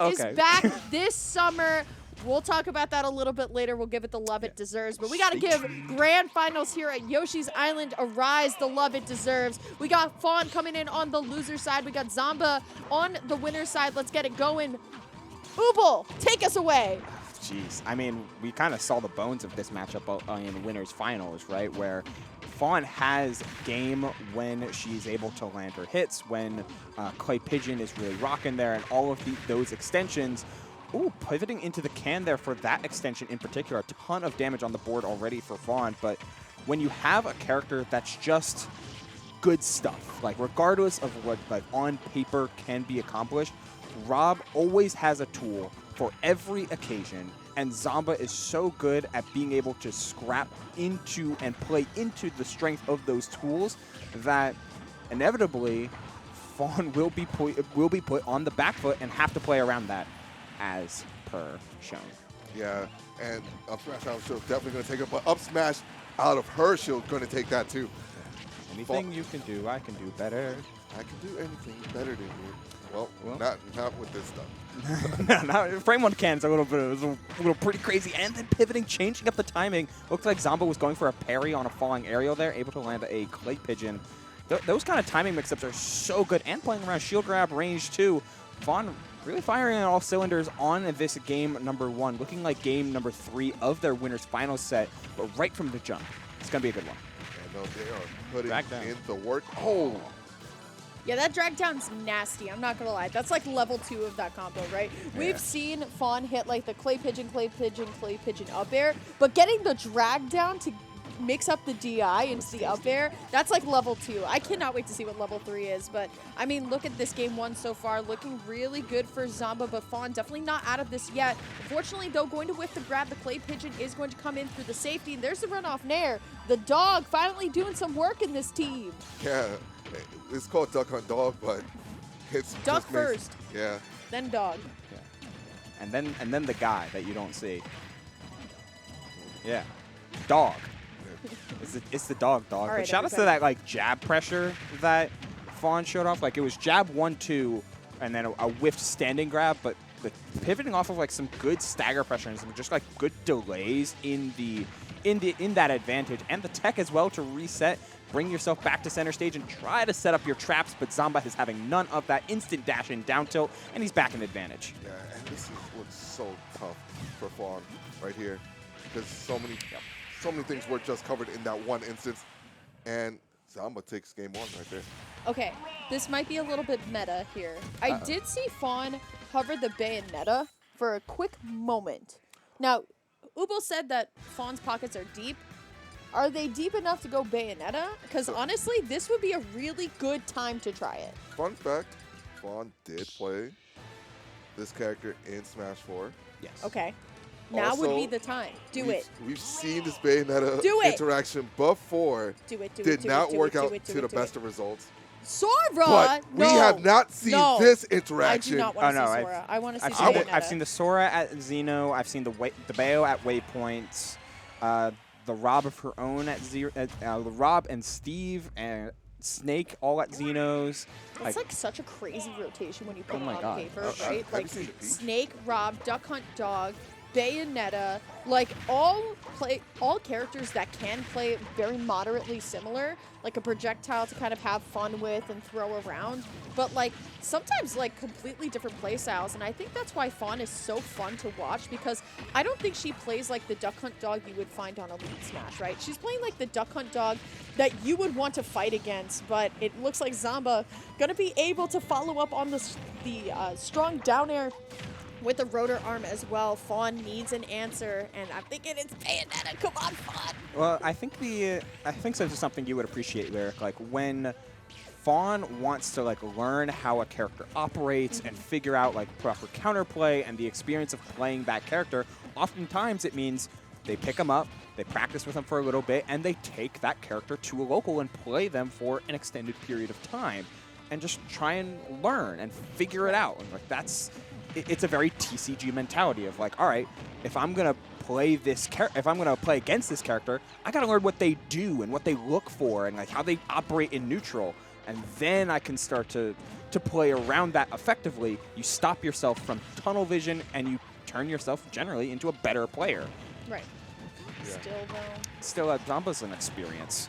is back this summer. We'll talk about that a little bit later. We'll give it the love it deserves. But we got to give grand finals here at Yoshi's Island Arise the love it deserves. We got Fawn coming in on the loser side. We got Zomba on the winner side. Let's get it going. Ubel, take us away. Jeez. I mean, we kind of saw the bones of this matchup in winners finals, right? Where Fawn has game when she's able to land her hits, when Clay Pigeon is really rocking there, and all of those extensions. Ooh, pivoting into the can there for that extension in particular. A ton of damage on the board already for Fawn, but when you have a character that's just good stuff, like regardless of what like on paper can be accomplished, R.O.B always has a tool for every occasion, and Zomba is so good at being able to scrap into and play into the strength of those tools that inevitably Fawn will be put on the back foot and have to play around that, as per shown. Yeah, and up smash out of shield definitely going to take it, but up smash out of her shield going to take that too. Anything you can do, I can do better. I can do anything better than you. Well, not with this stuff. No, frame one can's a little pretty crazy, and then pivoting, changing up the timing. Looked like Zomba was going for a parry on a falling aerial there, able to land a Clay Pigeon. Those kind of timing mix-ups are so good, and playing around shield grab range too. Fawn really firing on all cylinders on this game number 1, looking like game number 3 of their winners final set, but right from the jump. It's going to be a good one. I know they are putting in the work. Oh! Yeah, that drag down's nasty. I'm not going to lie. That's like level 2 of that combo, right? Yeah. We've seen Fawn hit like the Clay Pigeon, Clay Pigeon, Clay Pigeon up air, but getting the drag down to mix up the DI into the up air, that's like level 2. I cannot wait to see what level 3 is, but I mean, look at this game 1 so far, looking really good for Zomba, but Fawn definitely not out of this yet. Unfortunately, though, going to whiff the grab, the Clay Pigeon is going to come in through the safety, and there's the runoff Nair. The dog finally doing some work in this team. Yeah, it's called Duck Hunt Dog, but it's Duck first. Yeah. Then dog. Yeah. And then the guy that you don't see. Yeah. Dog. It's the dog. Right, but shout out to that like jab pressure that Fawn showed off. Like it was jab 1-2 and then a whiffed standing grab, but pivoting off of like some good stagger pressure and some just like good delays in that advantage, and the tech as well to reset, bring yourself back to center stage and try to set up your traps, but Zomba is having none of that. Instant dash in down tilt, and he's back in advantage. Yeah, and this is what's so tough for Fawn right here, because so many things were just covered in that one instance, and Zomba takes game 1 right there. Okay, this might be a little bit meta here. I did see Fawn hover the Bayonetta for a quick moment. Now, Ubel said that Fawn's pockets are deep. Are they deep enough to go Bayonetta? Because honestly, this would be a really good time to try it. Fun fact, Fawn did play this character in Smash 4. Yes. Okay. Now Also, would be the time. Do it. We've seen this Bayonetta interaction before. Did not work out to the best of results. Sora! But we have not seen this interaction. I do not want to see Sora. I want to see Bayonetta. I've seen the Sora at Xeno. I've seen the Bayo at Waypoints. The R.O.B of her own at the R.O.B and Steve and Snake all at Xenos. It's like such a crazy rotation when you put it on God. paper, right? Like Snake, R.O.B, Duck Hunt Dog, Bayonetta, like all characters that can play very moderately similar, like a projectile to kind of have fun with and throw around, but like sometimes like completely different play styles, and I think that's why Fawn is so fun to watch, because I don't think she plays like the Duck Hunt Dog you would find on Elite Smash, right? She's playing like the Duck Hunt Dog that you would want to fight against, but it looks like Zomba gonna be able to follow up on the strong down air with the rotor arm as well. Fawn needs an answer, and I'm thinking it's Bayonetta. Come on, Fawn. Well, I think this is something you would appreciate, Lyric. Like when Fawn wants to like learn how a character operates and figure out like proper counterplay and the experience of playing that character, oftentimes it means they pick them up, they practice with them for a little bit, and they take that character to a local and play them for an extended period of time, and just try and learn and figure it out. And like it's a very TCG mentality of like, all right, if I'm gonna play against this character, I gotta learn what they do and what they look for and like how they operate in neutral. and then I can start to play around that effectively. You stop yourself from tunnel vision, and you turn yourself generally into a better player. Right. Yeah. Still though. Still, Zomba's an experience.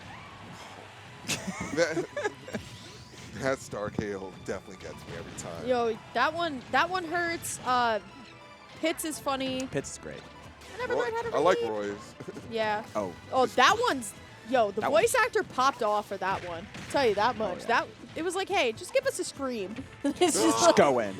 That star KO definitely gets me every time. Yo, that one hurts. Hits is funny. Pits is great. I never learned how to read. I like Roy's. Yeah. Oh. Oh, that one's. Yo, the That voice actor popped off for that one. I'll tell you that much. yeah. That it was like, hey, just give us a scream. It's just Just like, go in.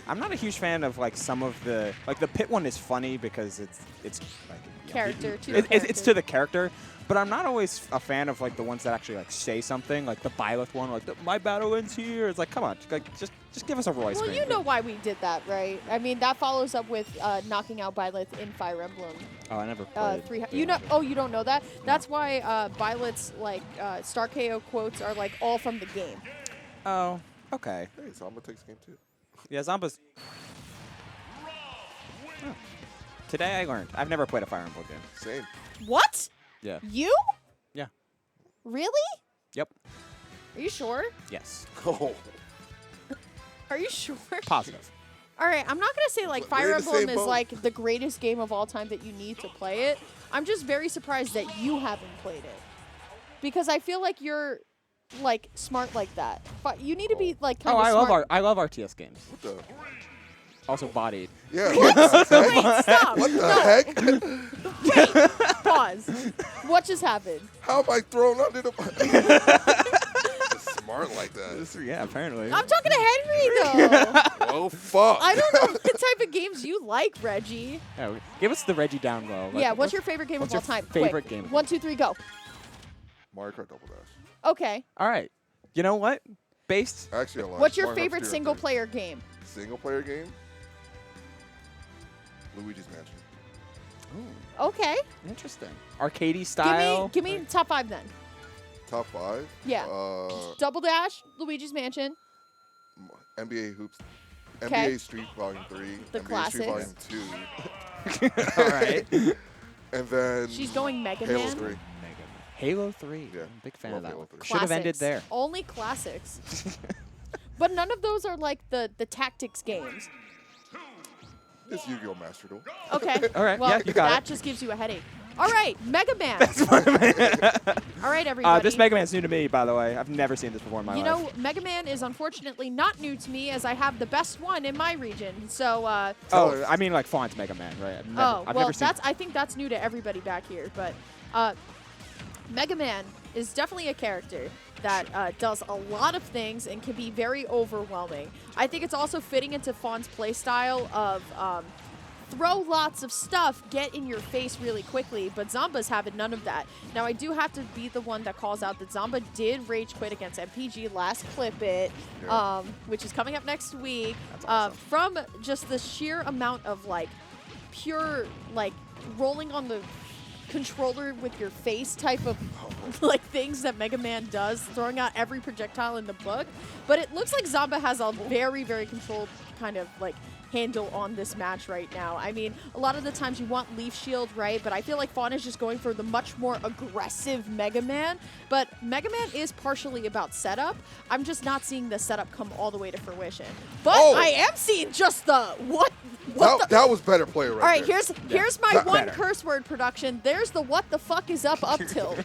I'm not a huge fan of like some of the the pit one is funny because it's like you know, character to it's to the character, but I'm not always a fan of like the ones that actually like say something, like the Byleth one, like my battle ends here. It's like, come on, like just give us a Roy well, screen. you know why we did that, right? I mean, that follows up with knocking out Byleth in Fire Emblem. Oh, I never played. You know? Oh, you don't know that? That's why Byleth's like Star KO quotes are like all from the game. Oh, okay. Hey, Zomba takes game 2. Yeah, Zomba's. Oh. Today I learned. I've never played a Fire Emblem game. Same. What? Yeah. You? Yeah. Really? Yep. Are you sure? Yes. Oh. Are you sure? Positive. All right, I'm not going to say like We're Fire in the Emblem same is boat. like the greatest game of all time that you need to play it. I'm just very surprised that you haven't played it. Because I feel like you're like smart like that. But you need to be like kind Oh, of smart. I love RTS games. What the? Also bodied. Yeah. What? What the heck? Wait, stop. What the No, heck? wait. Pause. What just happened? How am I thrown under the... Smart like that. Yeah, apparently. I'm talking to Henry though. Well, fuck. I don't know what type of games you like, Reggie. Yeah, give us the Reggie down low. Yeah, what's your favorite game of what's all your time? favorite Quick. game? 1, 2, 3, go. Mario Kart Double Dash. Okay. All right. You know what? Based. Actually, I lied. What's your Mario Kart favorite 3 single and 3. player game? Single player game? Luigi's Mansion. Ooh, Okay. interesting. Arcadey style. Give me top 5 then. Top 5? Yeah. Double Dash, Luigi's Mansion. NBA Hoops. Okay. NBA Street Volume 3. The NBA Street Volume classics. 2. All right. And then She's going Mega Halo Man. 3. Halo 3. Yeah. I'm a big fan Love of that Halo one. 3. Should have ended Classics. there. Only classics. But none of those are like the tactics games. It's Yu-Gi-Oh! Master Duel. Okay. All right, Well, yeah, you got that it. just gives you a headache. All right, Mega Man. All right, everybody. This Mega Man's new to me, by the way. I've never seen this before in my You life. know, Mega Man is unfortunately not new to me, as I have the best one in my region. So, Oh, I mean like Fawn's Mega Man, right? I've never seen. I think that's new to everybody back here. But Mega Man is definitely a character that does a lot of things and can be very overwhelming. I think it's also fitting into Fawn's playstyle of throw lots of stuff, get in your face really quickly, but Zomba's having none of that. Now, I do have to be the one that calls out that Zomba did rage quit against MPG last Clip It, Yeah. which is coming up next week. That's awesome. From just the sheer amount of, like, pure, like, rolling on the controller with your face type of like things that Mega Man does, throwing out every projectile in the book. But it looks like Zomba has a very, very controlled kind of like handle on this match right now. I mean, a lot of the times you want Leaf Shield, right? But I feel like Fawn is just going for the much more aggressive Mega Man. But Mega Man is partially about setup. I'm just not seeing the setup come all the way to fruition. But I am seeing just the what That was better play right all right, there. here's my That one better. curse word production. There's the what the fuck is up tilt.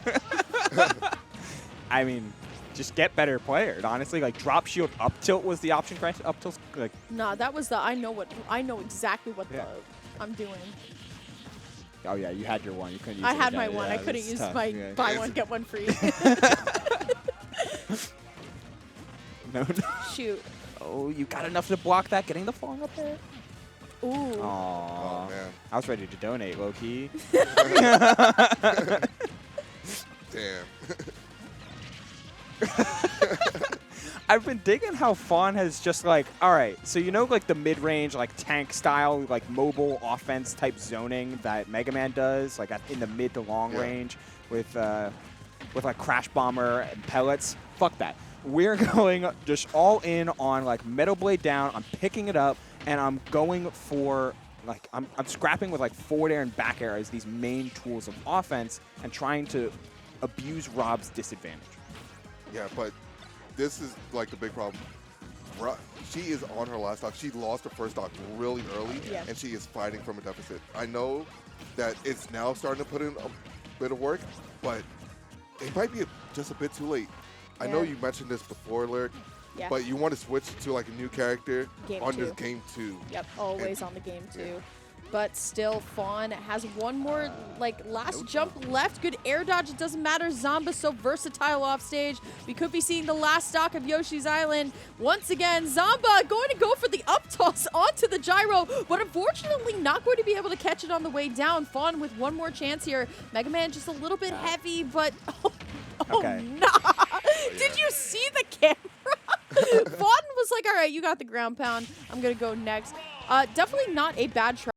I mean, just get better players. Honestly, like drop shield up tilt was the option. Right? Up tilt, like Nah, that was the I know exactly what Yeah. I'm doing. oh yeah, you had your one. You couldn't use I it had again. my one. Yeah, I couldn't this is use tough. my Yeah. buy one get one free. No, no. Shoot. Oh, you got enough to block that. Getting the fall up there. Ooh. Aww. Oh, man. I was ready to donate, low key. Damn. I've been digging how Fawn has just like, all right, so you know like the mid-range, like tank style, like mobile offense type zoning that Mega Man does, like in the mid to long range with like Crash Bomber and pellets. Fuck that. We're going just all in on like Metal Blade down. I'm picking it up and I'm going for like I'm scrapping with like forward air and back air as these main tools of offense and trying to abuse R.O.B's disadvantage. Yeah, but this is like the big problem. She is on her last stock. She lost her first stock really early, Yeah. and she is fighting from a deficit. I know that it's now starting to put in a bit of work, but it might be just a bit too late. I know Yeah. you mentioned this before, Lyric, Yeah. but you want to switch to like a new character Game on 2. this game 2. Yep, always on the game yeah. too. But still, Fawn has one more last jump left. Good air dodge. It doesn't matter. Zomba's so versatile off stage. We could be seeing the last stock of Yoshi's Island. Once again, Zomba going to go for the up toss onto the gyro, but unfortunately not going to be able to catch it on the way down. Fawn with one more chance here. Mega Man just a little bit heavy, but Okay. nah. Did you see the camera? Fawn was like, all right, you got the ground pound. I'm going to go next. Definitely not a bad try.